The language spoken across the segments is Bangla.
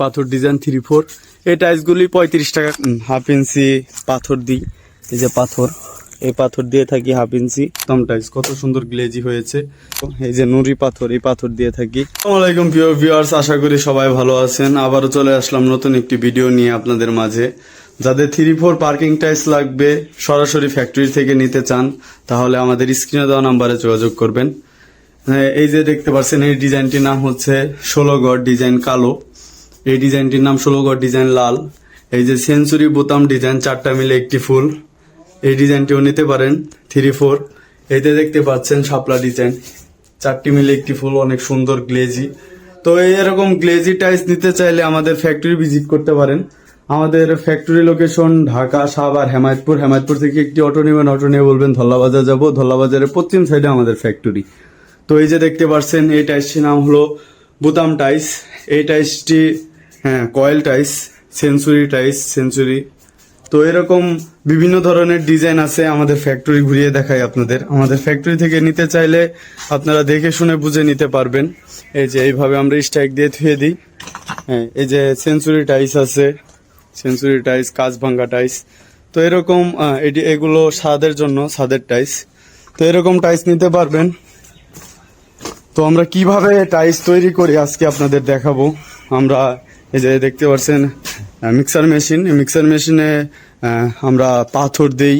পাথর ডিজাইন 3-4 এই টাইলসগুলি 35 টাকা হাফ ইঞ্চি পাথর দিই। এই যে পাথর, এই পাথর দিয়ে থাকি হাফ ইঞ্চি একদম টাইলস কত সুন্দর গ্লেজি হয়েছে। এই যে নুরি পাথর, এই পাথর দিয়ে থাকি। আসসালামু আলাইকুম প্রিয় ভিউয়ার্স, আশা করি সবাই ভালো আছেন। আবারও চলে আসলাম নতুন একটি ভিডিও নিয়ে আপনাদের মাঝে। যাদের 3-4 পার্কিং টাইলস লাগবে, সরাসরি ফ্যাক্টরি থেকে নিতে চান, তাহলে আমাদের স্ক্রিনে দেওয়া নাম্বারে যোগাযোগ করবেন। এই যে দেখতে পাচ্ছেন, এই ডিজাইনটির নাম হচ্ছে 16 গড় ডিজাইন কালো, এই ডিজাইনটির নাম 16 গড় ডিজাইন লাল। এই যে সেঞ্চুরি বোতাম ডিজাইন 4টা মিলে একটি ফুল, এই ডিজাইনটিও নিতে পারেন 3-4। এইতে দেখতে পাচ্ছেন শাপলা ডিজাইন 4টি মিলে একটি ফুল, অনেক সুন্দর গ্লেজি। তো এরকম গ্লেজি টাইলস নিতে চাইলে আমাদের ফ্যাক্টরি ভিজিট করতে পারেন। আমাদের ফ্যাক্টরি লোকেশন ঢাকা, সাভার, হেমায়তপুর। হেমায়তপুর থেকে একটি অটো নেবেন, অটো নিয়ে বলবেন ধল্লাবাজার যাব। ধল্লাবাজারের পশ্চিম সাইডে আমাদের ফ্যাক্টরি। তো এই যে দেখতে পাচ্ছেন, এই টাইলসটির নাম হলো বোতাম টাইলস। এই টাইলসটি কয়েল টাইলস, সেঞ্চুরি টাইলস, সেঞ্চুরি। তো এরকম বিভিন্ন ধরনের ডিজাইন আছে, আমাদের ফ্যাক্টরি ঘুরিয়ে দেখাই আপনাদের। আমাদের ফ্যাক্টরি থেকে নিতে চাইলে আপনারা দেখে শুনে বুঝে নিতে পারবেন। এই যে এইভাবে আমরা স্ট্রাইক দিয়ে ধুয়ে দিই। এই যে সেঞ্চুরি টাইলস আছে, সেঞ্চুরি টাইলস, কাঁচ ভাঙ্গা টাইলস। তো এরকম এগুলো ছাদের জন্য, ছাদের টাইলস। তো এরকম টাইলস নিতে পারবেন। তো আমরা কিভাবে টাইলস তৈরি করি আজকে আপনাদের দেখাবো। আমরা এই যে দেখতে পাচ্ছেন মিক্সার মেশিন, মিক্সার মেশিনে আমরা পাথর দেই,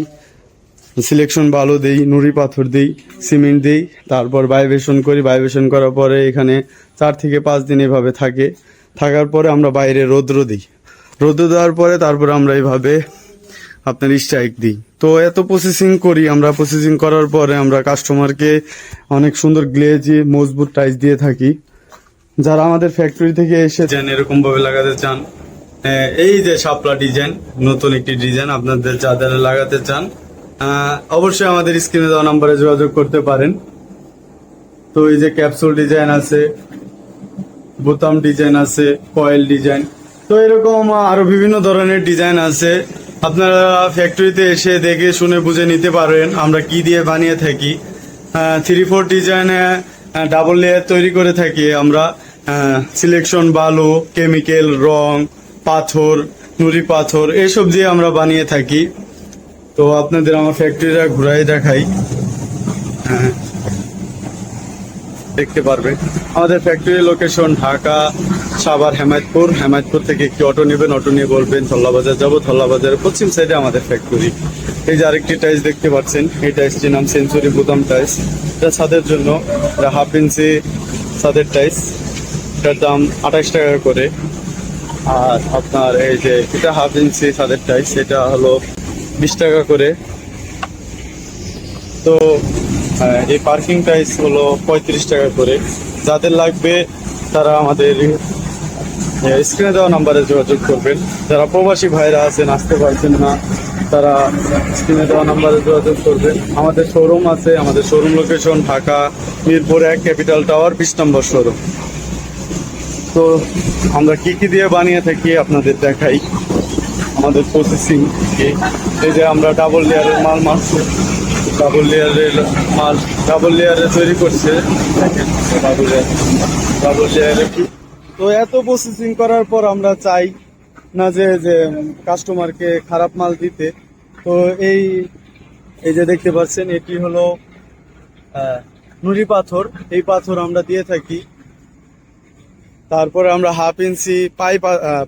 সিলেকশন বালু দেই, নুড়ি পাথর দিই, সিমেন্ট দিই, তারপর ভাইব্রেশন করি। ভাইব্রেশন করার পরে এখানে 4 থেকে 5 দিন এভাবে থাকে। থাকার পরে আমরা বাইরে রৌদ্র দিই। রৌদ্র দেওয়ার পরে তারপরে আমরা এইভাবে আপনার স্ট্রাইক দিই। তো এত প্রসেসিং করি আমরা। প্রসেসিং করার পরে আমরা কাস্টমারকে অনেক সুন্দর গ্লেজি মজবুত টাইলস দিয়ে থাকি। যারা আমাদের ফ্যাক্টরি থেকে এসে এরকম ভাবে লাগাতে চান, এই যে শাপলা ডিজাইন, নতুন একটি ডিজাইন, আপনাদের যাদের লাগাতে চান অবশ্যই আমাদের স্ক্রিনে দেওয়া নাম্বারে যোগাযোগ করতে পারেন। তো এই যে ক্যাপসুল ডিজাইন আছে, বোতাম ডিজাইন আছে, কয়েল ডিজাইন। তো এরকম আরো বিভিন্ন ধরনের ডিজাইন আছে। আপনারা ফ্যাক্টরিতে এসে দেখে শুনে বুঝে নিতে পারেন আমরা কি দিয়ে বানিয়ে থাকি। 3-4 ডিজাইনে ডাবল লেয়ার তৈরি করে থাকি আমরা। সিলেকশন বালু, কেমিক্যাল, রং, পাথর, নুড়ি পাথর, এসব দিয়ে আমরা বানিয়ে থাকি। তো আপনাদের আমার ফ্যাক্টরিটা ঘুরাই দেখাই, দেখতে পারবে। আমাদের ফ্যাক্টরি লোকেশন ঢাকা, সাভার, হেমায়তপুর। হেমায়তপুর থেকে একটি অটো নেবেন, অটো নিয়ে বলবেন ধল্লাবাজার যাব। ধল্লাবাজারের পশ্চিম সাইডে আমাদের ফ্যাক্টরি। এই যে আরেকটি টাইলস দেখতে পাচ্ছেন, এই টাইলসটির নাম সেঞ্চুরি বোতাম টাইলস। এটা ছাদের জন্য, এটা হাফ ইঞ্চি ছাদের টাইলস। এটার দাম 28 টাকা করে। আর আপনার এই যে এটা হাফ ইঞ্চি ছাদের টাইলস, এটা হলো 20 টাকা করে। তো এই পার্কিং টাইলস হলো 35 টাকা করে। যাদের লাগবে তারা আমাদের স্ক্রিনে দেওয়া নাম্বারে যোগাযোগ করবেন। যারা প্রবাসী ভাইরা আছেন, আসতে পারছেন না, তারা স্ক্রিনে দেওয়া নাম্বারে যোগাযোগ করবেন। আমাদের শোরুম আছে, আমাদের showroom location Dhaka Mirpur 1 capital tower 20 নম্বর শোরুম। তো আমরা কি কি দিয়ে বানিয়ে থাকি আপনাদের দেখাই আমাদের প্রসেসিং। এই যে আমরা ডাবল লেয়ারের মাল মারছি, ডাবল লেয়ারের মাল ডাবল লেয়ারে তৈরি করছে, ডাবল লেয়ারে। তো এত প্রসেসিং করার পর আমরা চাই না যে কাস্টমারকে খারাপ মাল দিতে। তো এই যে দেখতে পাচ্ছেন, এটি হলো নুড়ি পাথর। এই পাথর আমরা দিয়ে থাকি। তারপরে আমরা হাফ ইঞ্চি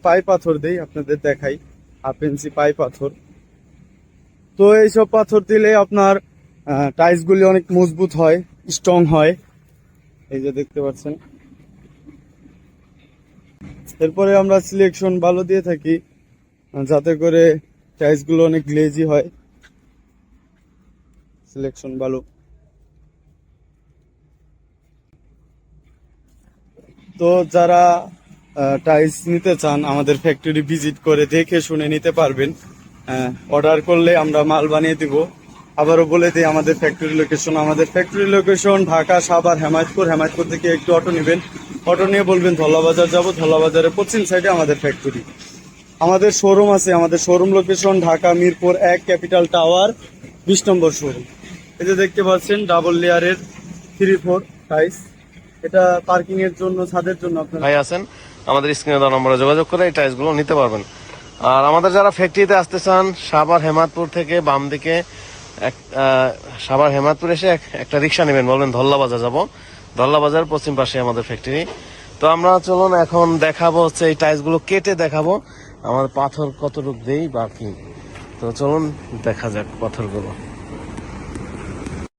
পাই পাথর দিই, আপনাদের দেখাই হাফ ইঞ্চি পাই পাথর। তো এইসব পাথর দিলে আপনার টাইলস গুলি অনেক মজবুত হয়, স্ট্রং হয়। এই যে দেখতে পাচ্ছেন। এরপরে আমরা সিলেকশন বালু দিয়ে থাকি, যাতে করে টাইলস গুলো অনেক গ্লেজি হয়। সিলেকশন বালু। তো যারা টাইলস নিতে চান আমাদের ফ্যাক্টরি ভিজিট করে দেখে শুনে নিতে পারবেন। অর্ডার করলে আমরা মাল বানিয়ে দিব। আবারও বলে দিই আমাদের ফ্যাক্টরি লোকেশন। আমাদের ফ্যাক্টরি লোকেশন ঢাকা, সাভার, হেমায়তপুর। হেমায়তপুর থেকে একটু অটো নেবেন, অটো নিয়ে বলবেন ধল্লাবাজার যাব। ধল্লাবাজারের পশ্চিম সাইডে আমাদের ফ্যাক্টরি। আমাদের শোরুম আছে, আমাদের showroom location Dhaka Mirpur 1 capital tower 20 নম্বর শোরুম। এই যে দেখতে পাচ্ছেন ডাবল লেয়ারের 3-4 টাইলস। এটা পার্কিং এর জন্য, ছাদের জন্য। আপনারা ভাই আছেন, আমাদের স্ক্রিনে দেওয়া নম্বরে যোগাযোগ করে এই টাইলসগুলো নিতে পারবেন। আর আমাদের যারা ফ্যাক্টরিতে আসতে চান, সাভার হেমাদপুর থেকে বাম দিকে সাভার হেমাদপুর এসে একটা রিক্সা নেবেন, বলবেন ধল্লা বাজার যাব, ধল্লা বাজার পশ্চিম পাশে আমাদের ফ্যাক্টরি। তো আমরা চলুন এখন দেখাবো হচ্ছে এই টাইলসগুলো কেটে দেখাবো আমাদের পাথর কতটুকু দেই বা কি। তো চলুন দেখা যাক পাথরগুলো।